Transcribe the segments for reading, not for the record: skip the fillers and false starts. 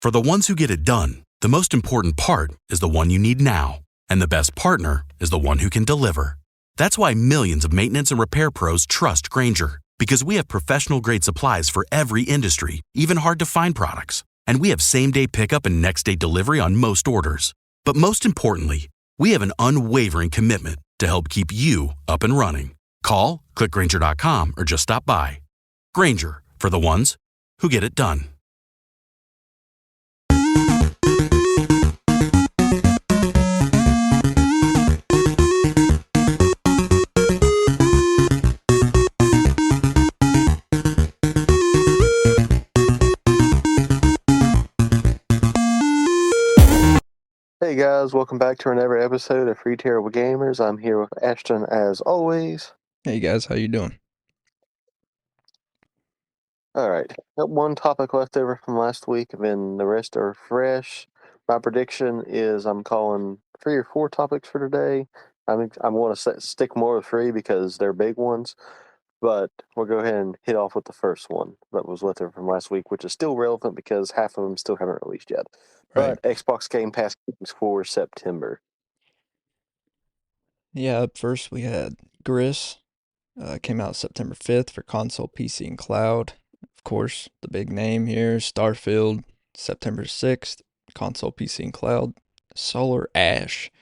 For the ones who get it done, the most important part is the one you need now. And the best partner is the one who can deliver. That's why millions of maintenance and repair pros trust Grainger, because we have professional-grade supplies for every industry, even hard-to-find products. And we have same-day pickup and next-day delivery on most orders. But most importantly, we have an unwavering commitment to help keep you up and running. Call, click Grainger.com, or just stop by. Grainger, for the ones who get it done. Hey guys, welcome back to another episode of Free Terrible Gamers. I'm here with Ashton as always. Hey guys, how you doing? Alright, got one topic left over from last week, and then the rest are fresh. My prediction is I'm calling 3 or 4 topics for today. I'm going to stick more with 3 because they're big ones, but we'll go ahead and hit off with the first one that was left over from last week, which is still relevant because half of them still haven't released yet. Right. But Xbox Game Pass games for September. Yeah, up first we had Gris. Came out September 5th for console, PC, and cloud. Of course, the big name here, Starfield, September 6th, console, PC, and cloud. Solar Ash,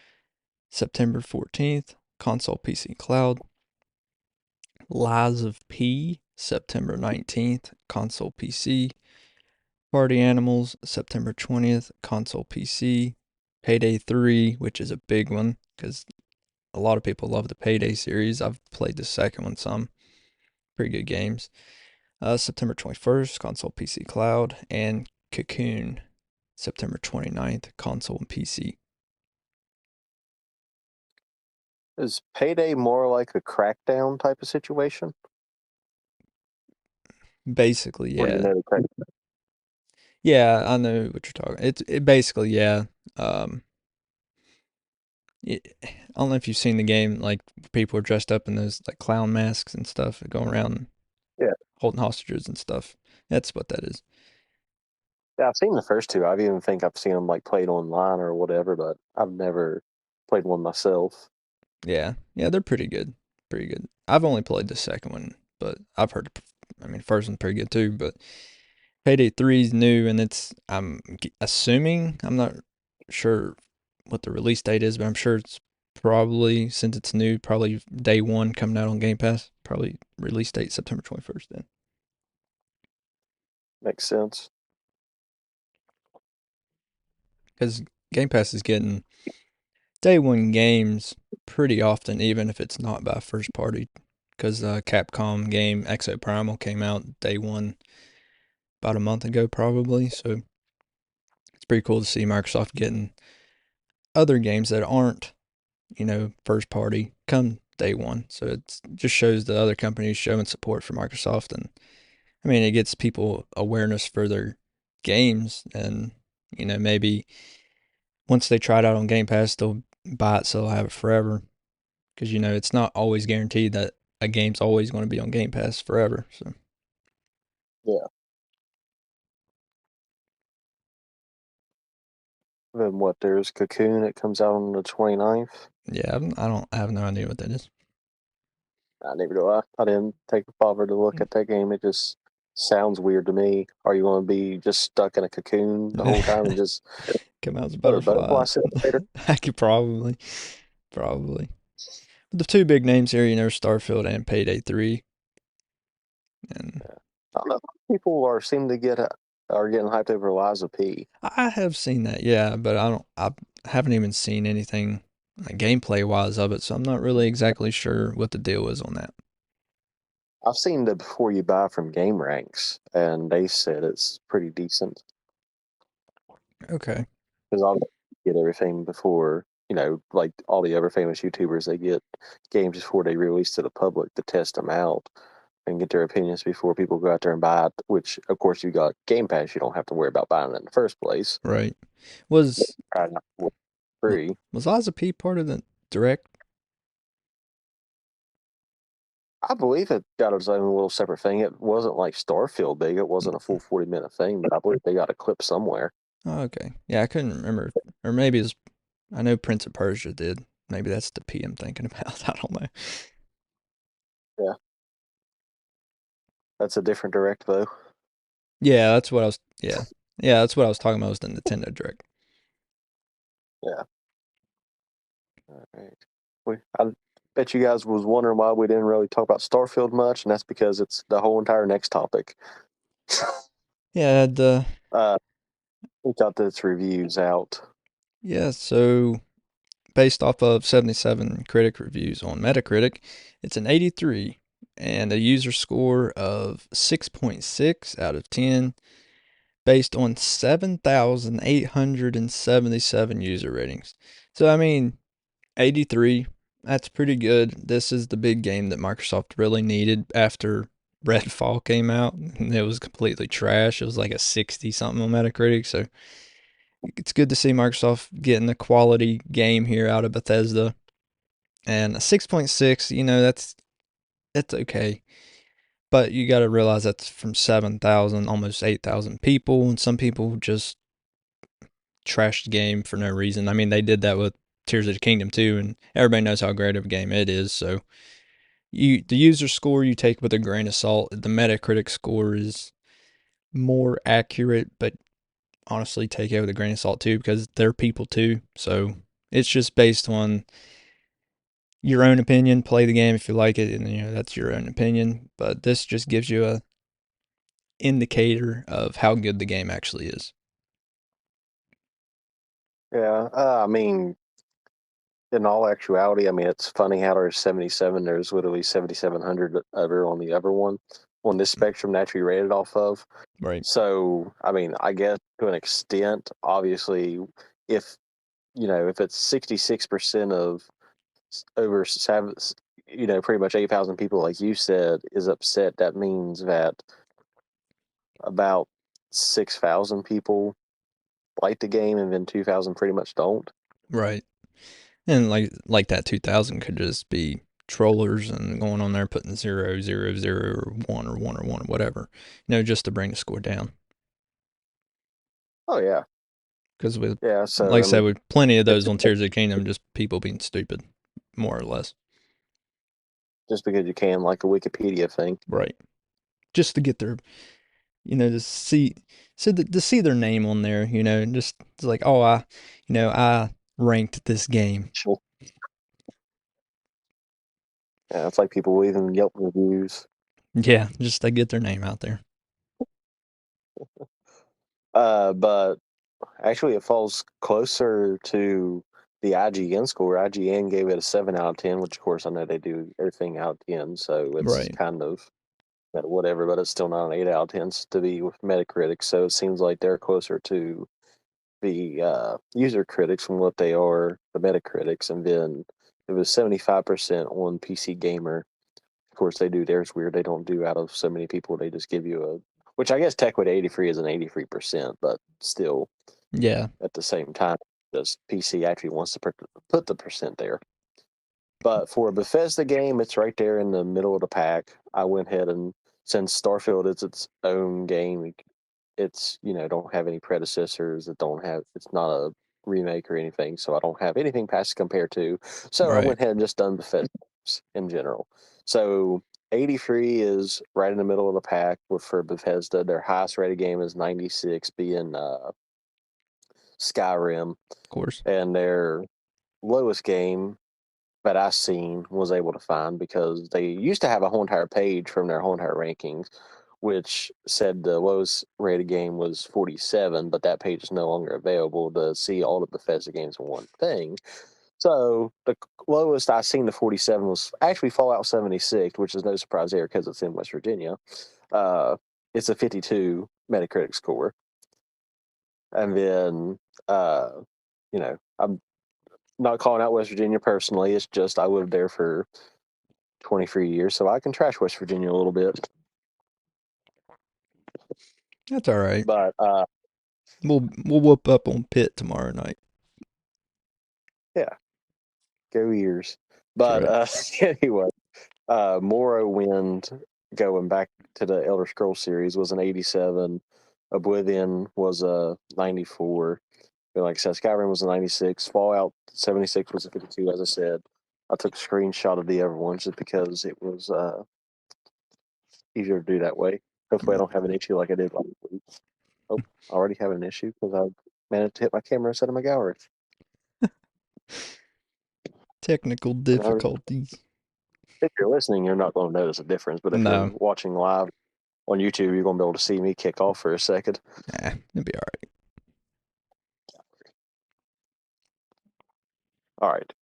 September 14th, console, PC, and cloud. Lies of P, September 19th, console, PC. Party Animals, September 20th, console, PC. Payday 3, which is a big one because a lot of people love the Payday series. I've played the second one some. Pretty good games. September 21st, console, PC, cloud. And Cocoon, September 29th, console and PC. Is Payday more like a Crackdown type of situation? Basically, Or do you yeah. know the Crackdown? Yeah, I know what you're talking. It basically, yeah. I don't know if you've seen the game. Like people are dressed up in those like clown masks and stuff, going around Yeah. holding hostages and stuff. That's what that is. Yeah, I've seen the first two. I even think I've seen them like played online or whatever, but I've never played one myself. Yeah, they're pretty good. Pretty good. I've only played the second one, but I've heard. I mean, first one's pretty good too. But Payday 3 is new, and I'm assuming, I'm not sure what the release date is, but I'm sure it's probably, since it's new, probably day one coming out on Game Pass. Probably release date September 21st then. Makes sense. Because Game Pass is getting day one games pretty often, even if it's not by first party. Because Capcom game Exo Primal came out day one about a month ago, probably. So it's pretty cool to see Microsoft getting other games that aren't, first party come day one. So it just shows the other companies showing support for Microsoft. And I mean, it gets people awareness for their games. And, maybe once they try it out on Game Pass, they'll buy it so they'll have it forever. Because, it's not always guaranteed that a game's always going to be on Game Pass forever. So, Yeah. Then what? There's Cocoon. It comes out on the 29th. yeah, I have no idea what that is. I never do. I didn't take the bother to look at that game. It just sounds weird to me. Are you going to be just stuck in a cocoon the whole time and just Come out as a another butterfly. butterfly simulator? I could probably. But the two big names here, Starfield and Payday 3. And I don't know. People seem to are getting hyped over Liza P. I have seen that, yeah, but I haven't even seen anything like gameplay wise of it, so I'm not really exactly sure what the deal is on that. I've seen the before you buy from Game Ranks, and they said it's pretty decent. Okay. Because I'll get everything before, like all the other famous YouTubers, they get games before they release to the public to test them out and get their opinions before people go out there and buy it, which, of course, you got Game Pass, you don't have to worry about buying it in the first place. Right. Was Free. was Liza P part of the direct? I believe it got its own little separate thing. It wasn't like Starfield big. It wasn't a full 40-minute thing, but I believe they got a clip somewhere. Oh, okay. Yeah, I couldn't remember. Or maybe it's, I know Prince of Persia did. Maybe that's the P I'm thinking about. I don't know. Yeah, that's a different direct though. Yeah, that's what I was. Yeah, yeah, that's what I was talking about. Was the Nintendo Direct? Yeah. All right. I bet you guys was wondering why we didn't really talk about Starfield much, and that's because it's the whole entire next topic. Yeah, the We got this reviews out. yeah. So based off of 77 critic reviews on Metacritic, it's an 83 and a user score of 6.6 out of 10, based on 7,877 user ratings. So I mean, 83, that's pretty good. This is the big game that Microsoft really needed after Redfall came out, and it was completely trash. It was like a 60 something on Metacritic. So it's good to see Microsoft getting a quality game here out of Bethesda. And a 6.6, that's okay. But you got to realize that's from 7,000, almost 8,000 people, and some people just trashed the game for no reason. I mean, they did that with Tears of the Kingdom too, and everybody knows how great of a game it is. So the user score you take with a grain of salt. The Metacritic score is more accurate, but honestly, take it with a grain of salt too, because they're people too. So it's just based on your own opinion. Play the game if you like it, and that's your own opinion. But this just gives you a indicator of how good the game actually is. Yeah, I mean, in all actuality, I mean, it's funny how there's 77, there's literally 7,700 over on the other one on this spectrum that you rated off of. Right. So, I mean, I guess to an extent, obviously, if if it's 66% of over seven, pretty much 8,000 people, like you said, is upset, that means that about 6,000 people like the game, and then 2,000 pretty much don't. Right. And like that 2000 could just be trollers and going on there putting 0, 0, 0, or 1 or 1 or whatever, just to bring the score down. Oh yeah, Because with, yeah. like So I I mean, said, with plenty of it's those on Tears of the Kingdom, just people being stupid, more or less. just because you can, like a Wikipedia thing. Right. Just to get their, to see, to see their name on there, and just it's like, oh, I ranked this game. Sure. Yeah, it's like people leaving Yelp reviews. Yeah, just to get their name out there. But actually, it falls closer to the IGN score. IGN gave it a 7 out of 10, which of course I know they do everything out of 10, so it's Right. kind of whatever. But it's still not an 8 out of 10 to be with Metacritic. So it seems like they're closer to the user critics from what they are the Metacritics, and then it was 75% on PC Gamer. Of course, they do theirs weird. They don't do out of so many people. They just give you a, which I guess TechWit 83 is an 83%, but still, Yeah. at the same time, this PC actually wants to put the percent there. But for a Bethesda game, it's right there in the middle of the pack. I went ahead and, since Starfield is its own game, it's don't have any predecessors. It's not a remake or anything, so I don't have anything past to compare to. So I Right. went ahead and just done Bethesda in general. So 83 is right in the middle of the pack for Bethesda. Their highest rated game is 96, being Skyrim, Of course. and their lowest game that I seen was able to find, because they used to have a whole entire page from their whole entire rankings, which said the lowest rated game was 47, but that page is no longer available to see all the Bethesda games in one thing. So the lowest I seen, the 47, was actually Fallout 76, which is no surprise there because it's in West Virginia. Uh, it's a 52 Metacritic score. And then, I'm not calling out West Virginia personally. It's just I lived there for 23 years, so I can trash West Virginia a little bit. That's all right. But We'll whoop up on Pitt tomorrow night. yeah, go years. That's But right. anyway, Morrowind, going back to the Elder Scrolls series, was an 87. Oblivion was a 94. But like I said, Skyrim was a 96. Fallout 76 was a 52, as I said. I took a screenshot of the other ones just because it was easier to do that way. Hopefully, I Right. don't have an issue like I did last week. Oh, I already have an issue because I managed to hit my camera instead of my gallery. Technical And difficulties. if you're listening, you're not going to notice a difference. But if you're No. watching live on YouTube, you're going to be able to see me kick off for a second. It'll be all right. All right.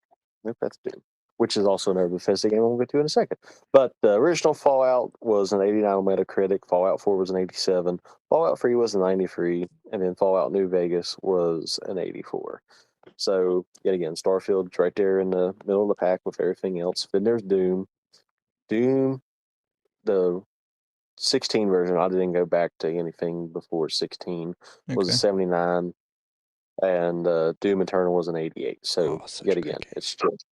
Nope, that's Doom, which is also another Bethesda game we'll get to in a second. But the original Fallout was an 89 on Metacritic. Fallout 4 was an 87. Fallout 3 was a 93. And then Fallout New Vegas was an 84. So, yet again, Starfield's right there in the middle of the pack with everything else. Then there's Doom. Doom, the 16 version, I didn't go back to anything before 16, was a Okay. 79. And Doom Eternal was an 88. So, Oh, such yet a great again, game. it's just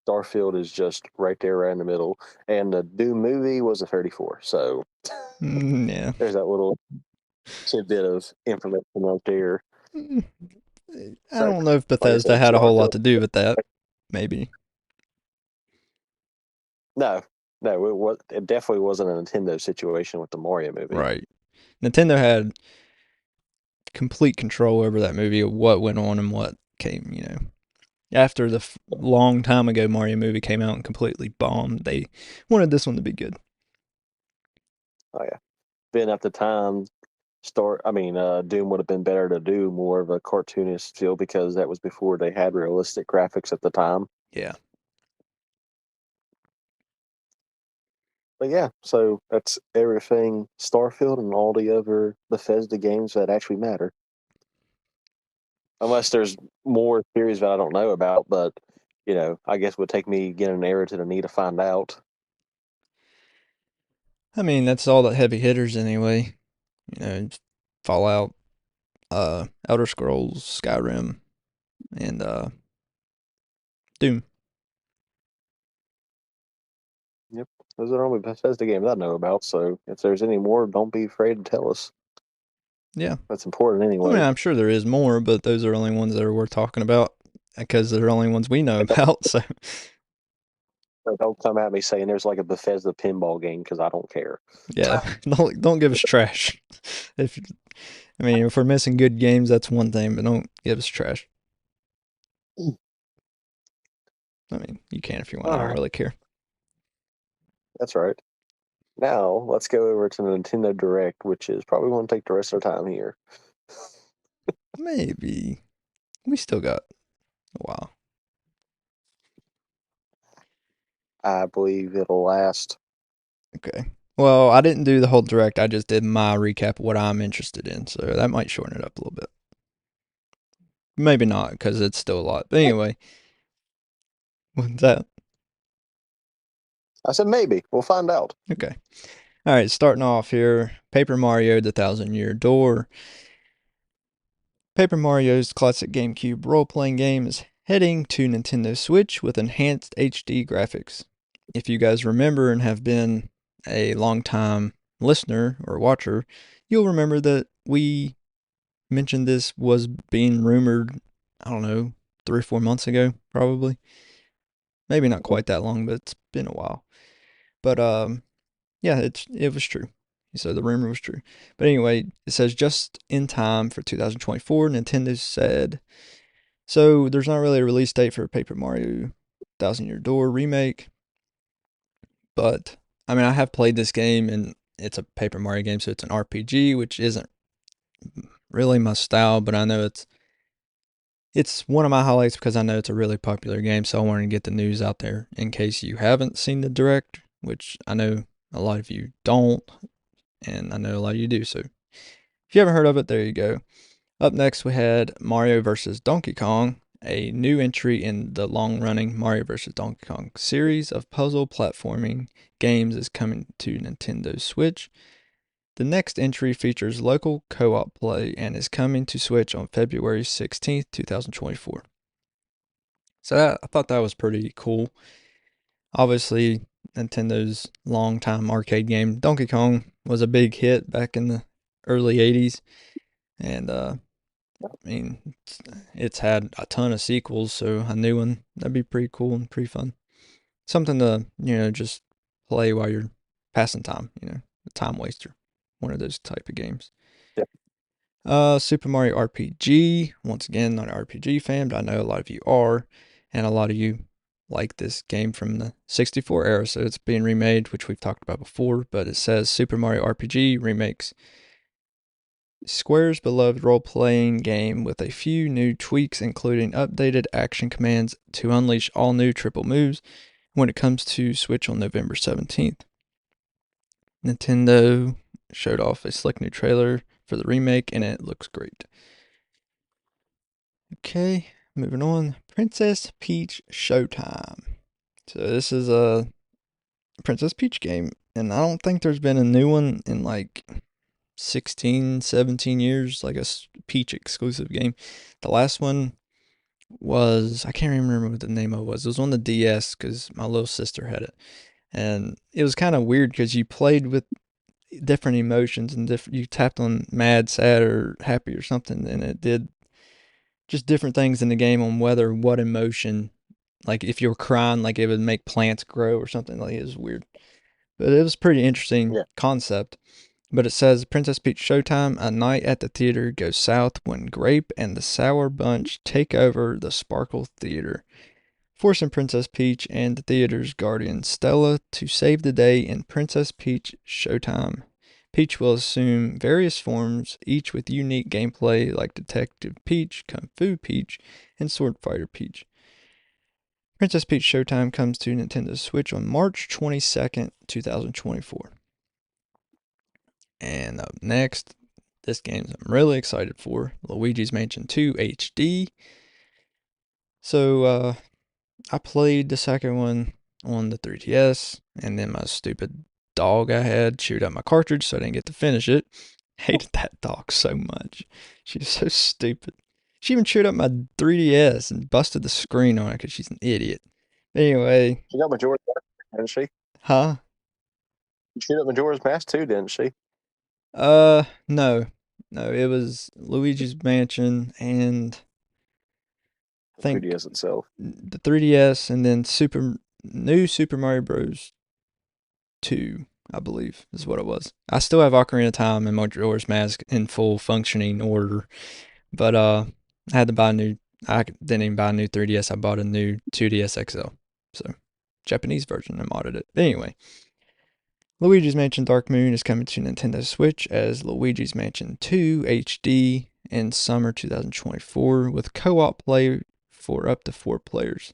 Starfield is just right there, right in the middle. And the Doom movie was a 34. So Yeah. there's that little tidbit of information right there. Mm, I So, don't know if like I Bethesda said, had a whole lot Starfield. to do with that. Maybe. No, it definitely wasn't a Nintendo situation with the Mario movie. Right. Nintendo had complete control over that movie of what went on and what came, After the long time ago Mario movie came out and completely bombed, they wanted this one to be good. Oh yeah, been at the time, Doom would have been better to do more of a cartoonist feel because that was before they had realistic graphics at the time. Yeah. But yeah, so that's everything Starfield and all the other Bethesda games that actually matter. Unless there's more theories that I don't know about, but I guess it would take me getting an arrow to the knee to find out. I mean, that's all the heavy hitters anyway. Fallout, Elder Scrolls, Skyrim, and Doom. Yep, those are the only Bethesda games I know about. So if there's any more, don't be afraid to tell us. Yeah. That's important I mean, anyway. I'm sure there is more, but those are the only ones that are worth talking about because they're the only ones we know And about. So, don't come at me saying there's like a Bethesda pinball game because I don't care. yeah, don't give us trash. If if we're missing good games, that's one thing, but don't give us trash. I mean, you can if you want. I All don't right, really care. that's right. Now let's go over to the Nintendo Direct, which is probably going to take the rest of our time here. Maybe we still got a while. I believe it'll last. Okay. Well, I didn't do the whole direct. I just did my recap of what I'm interested in, so that might shorten it up a little bit. Maybe not because it's still a lot. But anyway, what's that? I said maybe. We'll find out. Okay. All right, starting off here, Paper Mario: The Thousand Year Door. Paper Mario's classic GameCube role-playing game is heading to Nintendo Switch with enhanced HD graphics. If you guys remember and have been a long-time listener or watcher, you'll remember that we mentioned this was being rumored, I don't know, 3 or 4 months ago, probably. Maybe not quite that long, but it's been a while. But yeah, it was true. So the rumor was true. But anyway, it says just in time for 2024, Nintendo said. So there's not really a release date for Paper Mario Thousand Year Door remake. But I mean, I have played this game and it's a Paper Mario game, so it's an RPG, which isn't really my style, but I know it's one of my highlights because I know it's a really popular game, so I wanted to get the news out there in case you haven't seen the direct, which I know a lot of you don't, and I know a lot of you do. So if you haven't heard of it, there you go. Up next, we had Mario vs. Donkey Kong, a new entry in the long-running Mario vs. Donkey Kong series of puzzle platforming games is coming to Nintendo Switch. The next entry features local co-op play and is coming to Switch on February 16th, 2024. So I thought that was pretty cool. Obviously, Nintendo's longtime arcade game Donkey Kong was a big hit back in the early 80s. And, I mean, it's had a ton of sequels, so a new one, that'd be pretty cool and pretty fun. Something to, just play while you're passing time, a time waster. One of those type of games. Super Mario RPG. Once again, not an RPG fan, but I know a lot of you are, and a lot of you like this game from the 64 era, so it's being remade, which we've talked about before, but it says Super Mario RPG remakes Square's beloved role-playing game with a few new tweaks, including updated action commands to unleash all new triple moves when it comes to Switch on November 17th. Nintendo showed off a slick new trailer for the remake, and it looks great. Okay, moving on. Princess Peach Showtime. So this is a Princess Peach game, and I don't think there's been a new one in like 16, 17 years, like a Peach exclusive game. The last one was, I can't remember what the name of it was. It was on the DS because my little sister had it. And it was kind of weird because you played with different emotions and you tapped on mad, sad, or happy or something, and it did just different things in the game on what emotion, like if you were crying, like it would make plants grow or something. Like, it was weird, but it was pretty interesting concept. But it says Princess Peach Showtime, a night at the theater goes south when Grape and the Sour Bunch take over the Sparkle Theater, forcing Princess Peach and the theater's guardian Stella to save the day in Princess Peach Showtime. Peach will assume various forms, each with unique gameplay like Detective Peach, Kung Fu Peach, and Sword Fighter Peach. Princess Peach Showtime comes to Nintendo Switch on March 22nd, 2024. And up next, this game I'm really excited for, Luigi's Mansion 2 HD. So, I played the second one on the 3DS, and then my stupid dog I had chewed up my cartridge, so I didn't get to finish it. Hated that dog so much. She's so stupid. She even chewed up my 3DS and busted the screen on it because she's an idiot. Anyway. She got Majora's Mask, didn't she? Huh? She chewed up Majora's Mask too, didn't she? No. No, it was Luigi's Mansion and I think 3DS itself. The 3DS, and then new Super Mario Bros. 2, I believe, is what it was. I still have Ocarina of Time and Majora's Mask in full functioning order, but I had to buy I didn't even buy a new 3DS. I bought a new 2DS XL, so Japanese version and modded it. But anyway, Luigi's Mansion Dark Moon is coming to Nintendo Switch as Luigi's Mansion 2 HD in summer 2024 with co-op play for up to 4 players.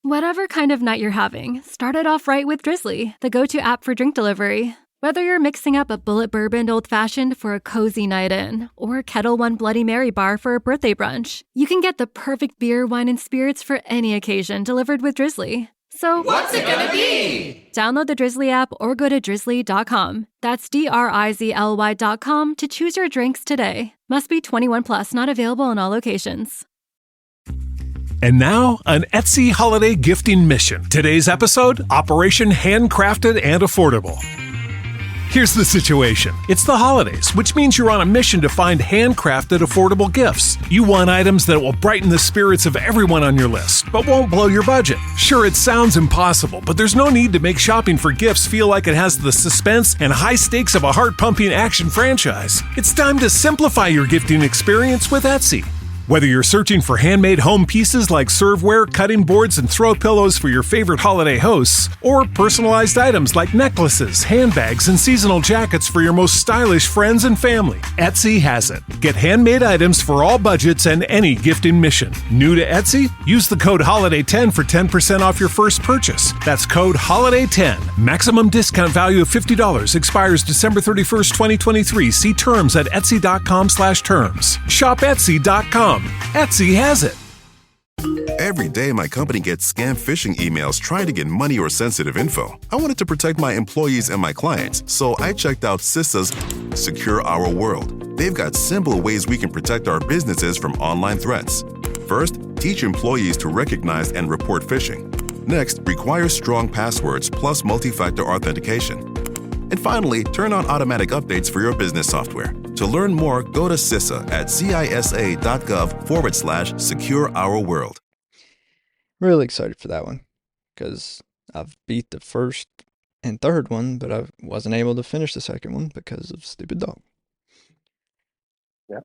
Whatever kind of night you're having, start it off right with Drizzly, the go-to app for drink delivery. Whether you're mixing up a Bullet Bourbon Old Fashioned for a cozy night in, or a Kettle One Bloody Mary bar for a birthday brunch, you can get the perfect beer, wine, and spirits for any occasion delivered with Drizzly. So, what's it gonna be? Download the Drizzly app or go to drizzly.com. That's DRIZLY.com to choose your drinks today. Must be 21 plus, not available in all locations. And now, an Etsy holiday gifting mission. Today's episode, Operation Handcrafted and Affordable. Here's the situation. It's the holidays, which means you're on a mission to find handcrafted, affordable gifts. You want items that will brighten the spirits of everyone on your list, but won't blow your budget. Sure, it sounds impossible, but there's no need to make shopping for gifts feel like it has the suspense and high stakes of a heart-pumping action franchise. It's time to simplify your gifting experience with Etsy. Whether you're searching for handmade home pieces like serveware, cutting boards, and throw pillows for your favorite holiday hosts, or personalized items like necklaces, handbags, and seasonal jackets for your most stylish friends and family, Etsy has it. Get handmade items for all budgets and any gifting mission. New to Etsy? Use the code HOLIDAY10 for 10% off your first purchase. That's code HOLIDAY10. Maximum discount value of $50. Expires December 31st, 2023. See terms at etsy.com/terms. Shop etsy.com. Etsy has it. Every day, my company gets scam phishing emails trying to get money or sensitive info. I wanted to protect my employees and my clients, so I checked out CISA's Secure Our World. They've got simple ways we can protect our businesses from online threats. First, teach employees to recognize and report phishing. Next, require strong passwords plus multi-factor authentication. And finally, turn on automatic updates for your business software. To learn more, go to CISA at cisa.gov/secure our world. Really excited for that one because I've beat the first and third one, but I wasn't able to finish the second one because of stupid dog. Yeah.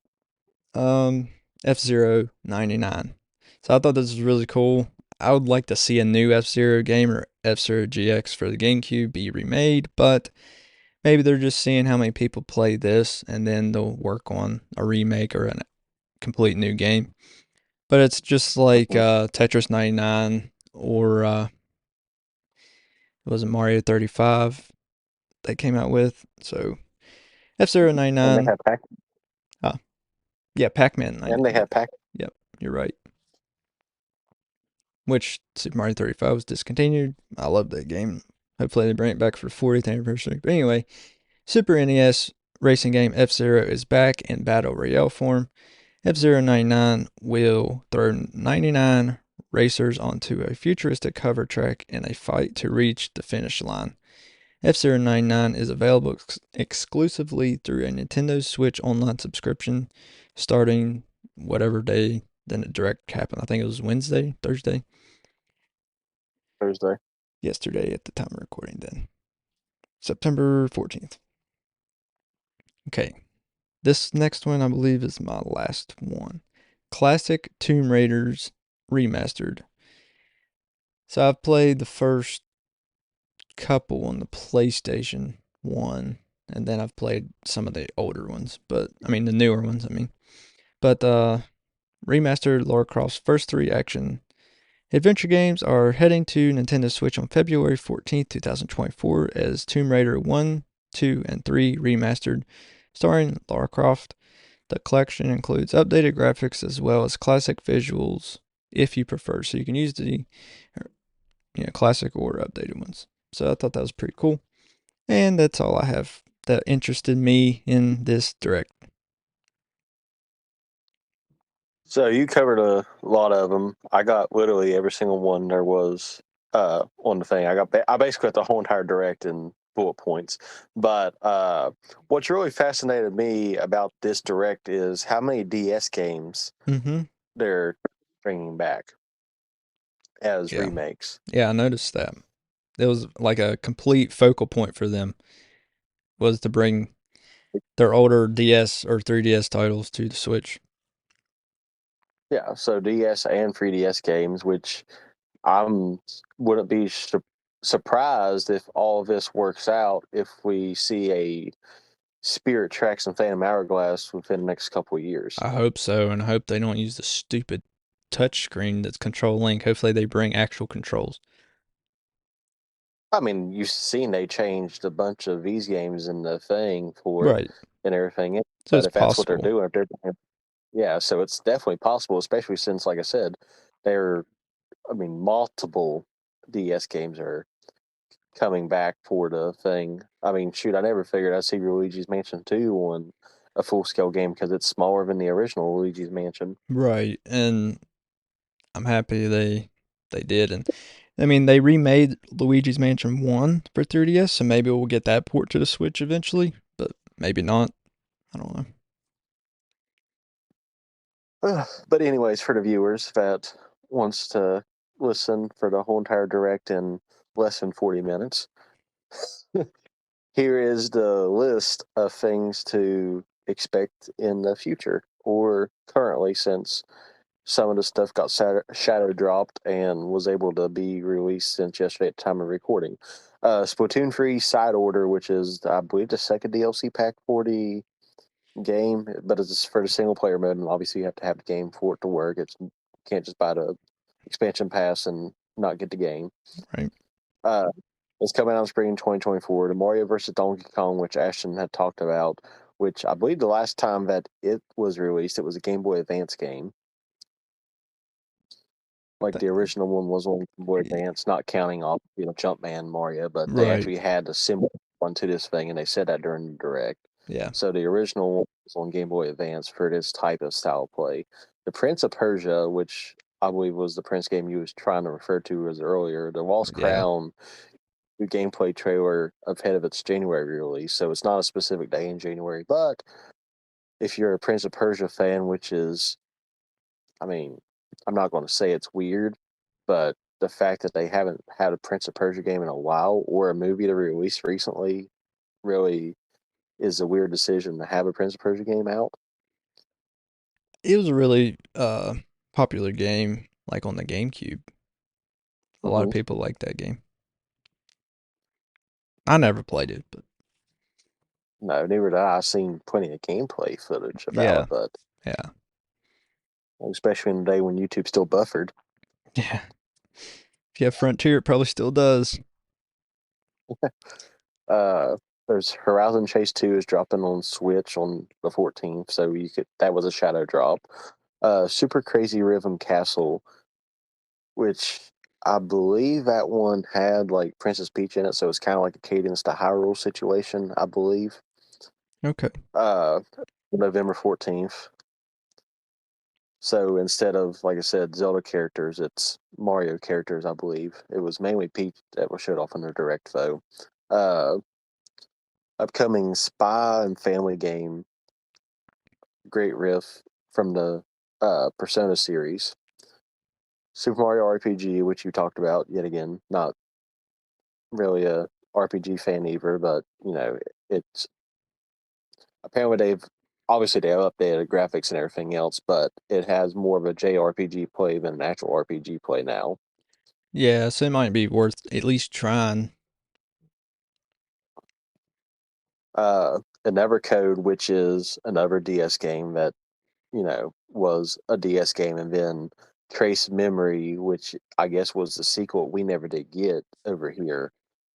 F-Zero 99. So I thought this was really cool. I would like to see a new F-Zero game or F-Zero GX for the GameCube be remade, but maybe they're just seeing how many people play this and then they'll work on a remake or a complete new game. But it's just like Tetris 99 or was it Mario 35 they came out with. So F-Zero And 99. they have Pac. Yeah, Pac-Man 99. And they have Pac. Yep, you're right. Which Super Mario 35 was discontinued. I love that game. Hopefully they bring it back for the 40th anniversary. But anyway, Super NES racing game F-Zero is back in Battle Royale form. F-Zero 99 will throw 99 racers onto a futuristic hover track in a fight to reach the finish line. F-Zero 99 is available exclusively through a Nintendo Switch online subscription starting whatever day then the direct happened. I think it was Thursday. Yesterday at the time of recording then. September 14th. Okay. This next one I believe is my last one. Classic Tomb Raiders Remastered. So I've played the first couple on the PlayStation 1, and then I've played some of the older ones, the newer ones, But remastered Lara Croft's first 3 action adventure games are heading to Nintendo Switch on February 14th, 2024 as Tomb Raider 1, 2, and 3 Remastered, starring Lara Croft. The collection includes updated graphics as well as classic visuals if you prefer. So you can use the classic or updated ones. So I thought that was pretty cool. And that's all I have that interested me in this direct. So you covered a lot of them. I got literally every single one there was on the thing. I basically got the whole entire direct in bullet points. But what's really fascinated me about this direct is how many DS games they're bringing back as remakes. Yeah, I noticed that. It was like a complete focal point for them was to bring their older DS or 3DS titles to the Switch. Yeah, so DS and 3DS games, which wouldn't be surprised if all of this works out if we see a Spirit Tracks and Phantom Hourglass within the next couple of years. I hope so, and I hope they don't use the stupid touchscreen that's Control Link. Hopefully they bring actual controls. I mean, you've seen they changed a bunch of these games in the thing for Right. and everything. So but it's if that's possible. what they're doing, yeah, so it's definitely possible, especially since, like I said, multiple DS games are coming back for the thing. I mean, shoot, I never figured I'd see Luigi's Mansion 2 on a full-scale game because it's smaller than the original Luigi's Mansion. Right, and I'm happy they did. And they remade Luigi's Mansion 1 for 3DS, so maybe we'll get that port to the Switch eventually, but maybe not. I don't know. But anyways, for the viewers that wants to listen for the whole entire direct in less than 40 minutes, here is the list of things to expect in the future or currently, since some of the stuff got shadow dropped and was able to be released since yesterday at the time of recording. Splatoon 3 Side Order, which is, I believe, the second DLC pack for the game, but it's for the single player mode, and obviously you have to have the game for it to work. You can't just buy the expansion pass and not get the game. Right. It's coming out in spring 2024. The Mario vs. Donkey Kong, which Ashton had talked about, which I believe the last time that it was released, it was a Game Boy Advance game. Like the original one was on Game Boy Advance, not counting off, Jumpman Mario, but they actually had a similar one to this thing, and they said that during the direct. Yeah. So the original one was on Game Boy Advance for this type of style of play. The Prince of Persia, which I believe was the Prince game you was trying to refer to as earlier, the Lost Crown new gameplay trailer ahead of its January release. So it's not a specific day in January. But if you're a Prince of Persia fan, which is, I mean, I'm not going to say it's weird, but the fact that they haven't had a Prince of Persia game in a while or a movie to release recently really is a weird decision to have a Prince of Persia game out. It was a really popular game, like on the GameCube. A lot of people like that game. I never played it, but No, neither did I. I've seen plenty of gameplay footage about yeah, it, but yeah, especially in the day when YouTube still buffered. yeah. If you have Frontier, it probably still does. There's Horizon Chase 2 is dropping on Switch on the 14th, so that was a shadow drop. Super Crazy Rhythm Castle, which I believe that one had like Princess Peach in it, so it's kind of like a Cadence to Hyrule situation, I believe. Okay. November 14th. So instead of, like I said, Zelda characters, it's Mario characters, I believe. It was mainly Peach that was showed off in the direct, though. Upcoming spy and family game, great riff from the Persona series. Super Mario RPG, which you talked about yet again. Not really a RPG fan either, but it's apparently they have updated graphics and everything else, but it has more of a JRPG play than an actual RPG play now. Yeah, so it might be worth at least trying. Another Code, which is another DS game that was a DS game, and then Trace Memory, which I guess was the sequel we never did get over here,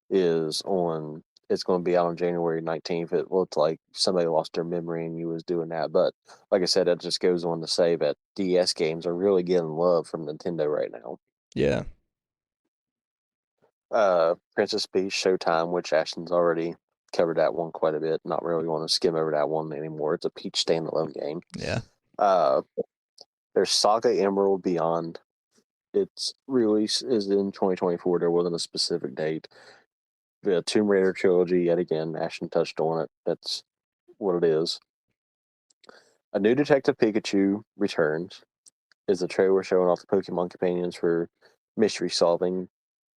is on. It's going to be out on January 19th. It looked like somebody lost their memory and you was doing that, but like I said, it just goes on to say that DS games are really getting love from Nintendo right now. Yeah. Princess Peach Showtime, which Ashton's already covered that one quite a bit. Not really want to skim over that one anymore. It's a Peach standalone game. Yeah. There's Saga Emerald Beyond. Its release is in 2024. There wasn't a specific date. The Tomb Raider trilogy, yet again, Ashton touched on it. That's what it is. A new Detective Pikachu returns. Is a trailer showing off the Pokemon companions for mystery solving.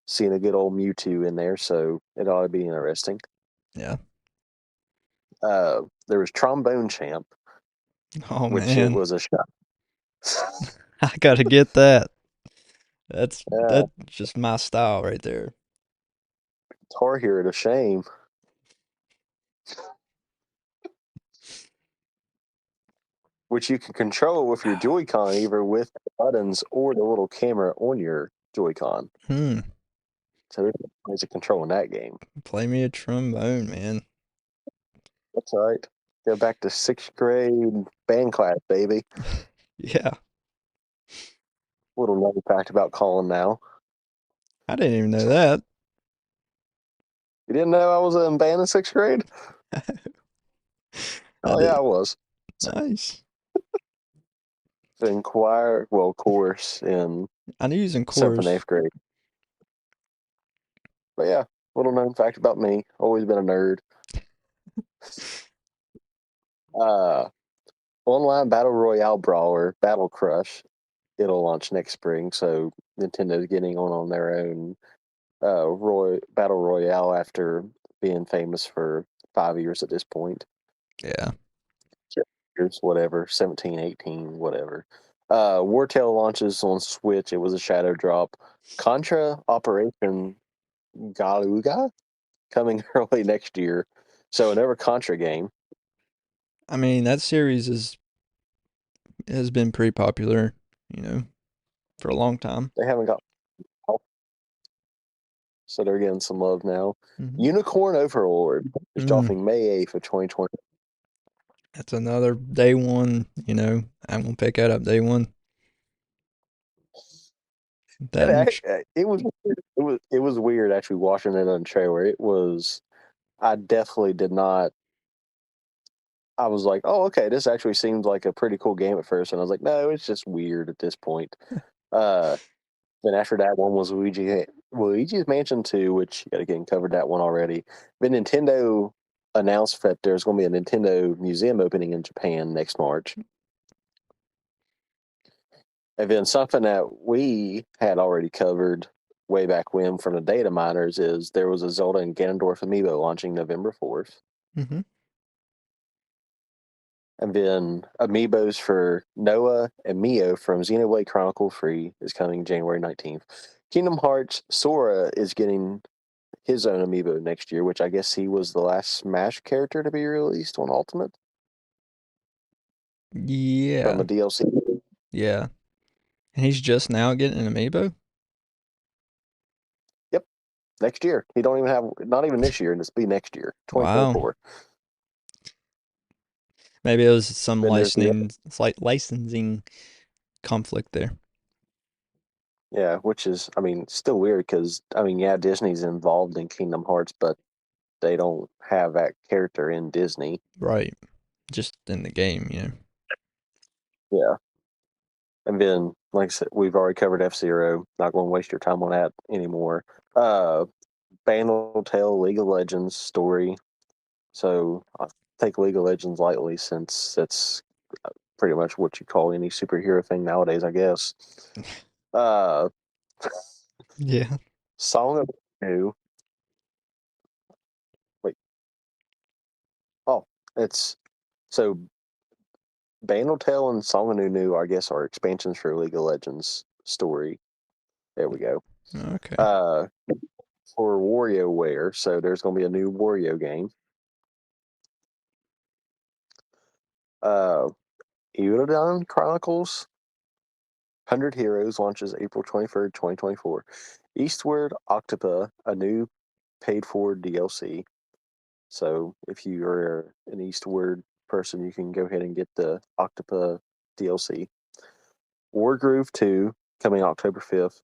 Seeing a good old Mewtwo in there, so it ought to be interesting. Yeah. There was Trombone Champ, Oh which it man, was a shot. I gotta get that. That's Yeah, that's just my style right there. Guitar Hero, a shame. Which you can control with your Joy-Con, either with the buttons or the little camera on your Joy-Con. So there's ways of controlling that game. Play me a trombone, man. That's all right. Go back to 6th grade band class, baby. Yeah. Little known fact about Colin now. I didn't even know that. You didn't know I was in band in 6th grade? I Oh, did. yeah, I was. Nice. In choir, chorus in I knew he was in 7th and chorus. 8th grade. But yeah, little known fact about me. Always been a nerd. Online Battle Royale brawler, Battle Crush. It'll launch next spring, so Nintendo's getting on their own Battle Royale after being famous for 5 years at this point. Yeah. Years, whatever, 17, 18, whatever. Wartail launches on Switch. It was a shadow drop. Contra Operation Galuga coming early next year. So another Contra game. I mean, that series has been pretty popular, for a long time. They haven't got, so they're getting some love now. Mhm. Unicorn Overlord is dropping May 8th of 2020. That's another day one, I'm gonna pick that up day one. It was weird actually watching it on the trailer. I definitely did not. I was like, oh, okay, this actually seems like a pretty cool game at first, and I was like, no, it's just weird at this point. Then after that one was Luigi's Mansion 2, which you got to get covered that one already. But Nintendo announced that there's going to be a Nintendo museum opening in Japan next March. And then something that we had already covered way back when from the data miners is there was a Zelda and Ganondorf amiibo launching November 4th. Mm-hmm. And then amiibos for Noah and Mio from Xenoblade Chronicle Free is coming January 19th. Kingdom Hearts Sora is getting his own amiibo next year, which I guess he was the last Smash character to be released on Ultimate from Yeah. a DLC. Yeah. And he's just now getting an amiibo? Yep, next year. He don't even have, not even this year, and it's be next year, Wow. 2024. Maybe it was some Then there's the licensing conflict there. yeah, which is, I mean, still weird because, I mean, yeah, Disney's involved in Kingdom Hearts, but they don't have that character in Disney. Right. Just in the game, you know. Yeah. And then, like I said, we've already covered F-Zero. Not going to waste your time on that anymore. Band will tell League of Legends story. So I take League of Legends lightly since that's pretty much what you call any superhero thing nowadays, I guess. Uh, Yeah. Song of New. Wait. Oh, it's so Band Tale and Song of New, I guess, are expansions for League of Legends story. There we go. Okay. For WarioWare, so there's going to be a new Wario game. Eudodon Chronicles 100 Heroes launches April 23rd, 2024. Eastward Octopa, a new paid-for DLC. So if you are an Eastward person, you can go ahead and get the Octopa DLC. Wargroove 2, coming October 5th.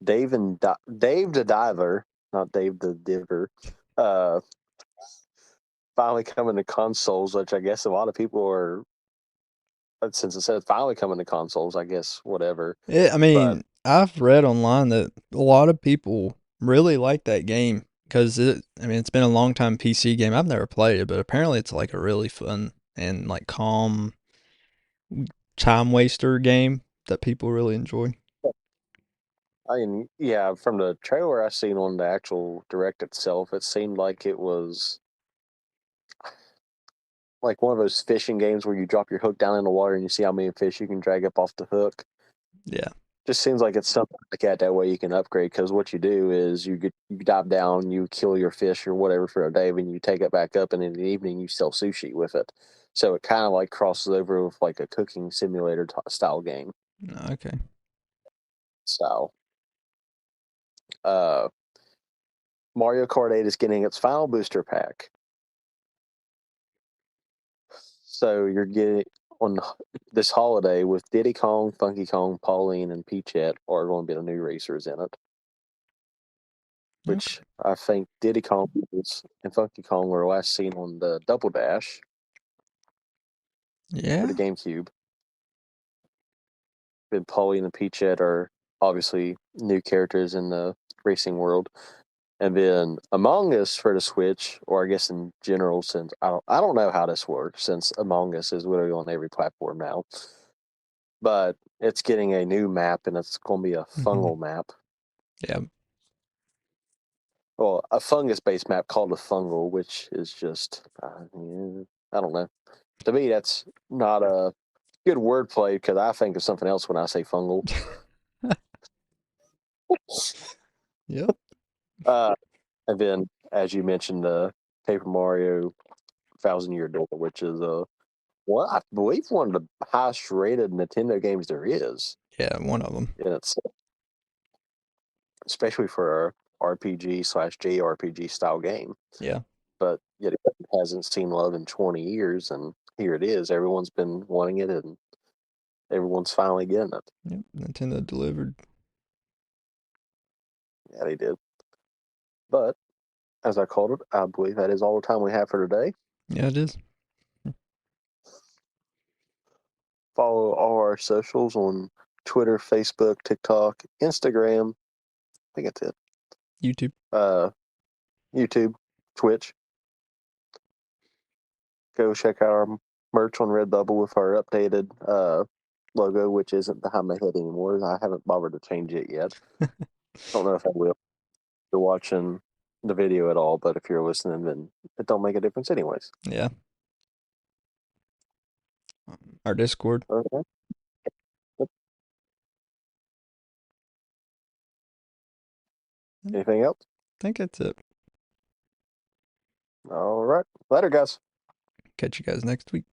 Dave the Diver, not Dave the Diver, uh, finally coming to consoles, which I guess a lot of people are, since it says finally coming to consoles, I guess whatever. I mean, I've read online that a lot of people really like that game because it's been a long time PC game. I've never played it, but apparently it's like a really fun and like calm time waster game that people really enjoy. I mean, yeah, from the trailer I seen on the actual direct itself, it seemed like it was like one of those fishing games where you drop your hook down in the water and you see how many fish you can drag up off the hook. Yeah. Just seems like it's something like that. That way you can upgrade, because what you do is you dive down, you kill your fish or whatever for a day, and you take it back up, and in the evening you sell sushi with it. So it kind of like crosses over with like a cooking simulator style game Okay. style. Uh, Mario Kart 8 is getting its final booster pack. So you're getting on this holiday with Diddy Kong, Funky Kong, Pauline, and Peachette are going to be the new racers in it. Which I think Diddy Kong and Funky Kong were last seen on the Double Dash for Yeah. the GameCube. And Pauline and Peachette are obviously new characters in the racing world. And then Among Us for the Switch, or I guess in general, since I don't know how this works, since Among Us is literally on every platform now. But it's getting a new map, and it's going to be a fungal map. Yeah. Well, a fungus-based map called a fungal, which is just, I don't know. To me, that's not a good wordplay, because I think of something else when I say fungal. Yep. And then, as you mentioned, the Paper Mario 1,000 Year Door, which is I believe one of the highest rated Nintendo games there is. Yeah, one of them. And it's especially for a RPG/JRPG style game. Yeah. But yet it hasn't seen love in 20 years, and here it is. Everyone's been wanting it, and everyone's finally getting it. Yep. Nintendo delivered. Yeah, they did. But as I called it, I believe that is all the time we have for today. Yeah, it is. Follow all our socials on Twitter, Facebook, TikTok, Instagram. I think that's it. YouTube. YouTube, Twitch. Go check out our merch on Redbubble with our updated logo, which isn't behind my head anymore. I haven't bothered to change it yet. Don't know if I will. If you're watching the video at all, but if you're listening, then it don't make a difference anyways. Yeah. Our Discord. Okay. Yep. Anything else? I think that's it. All right. Later, guys. Catch you guys next week.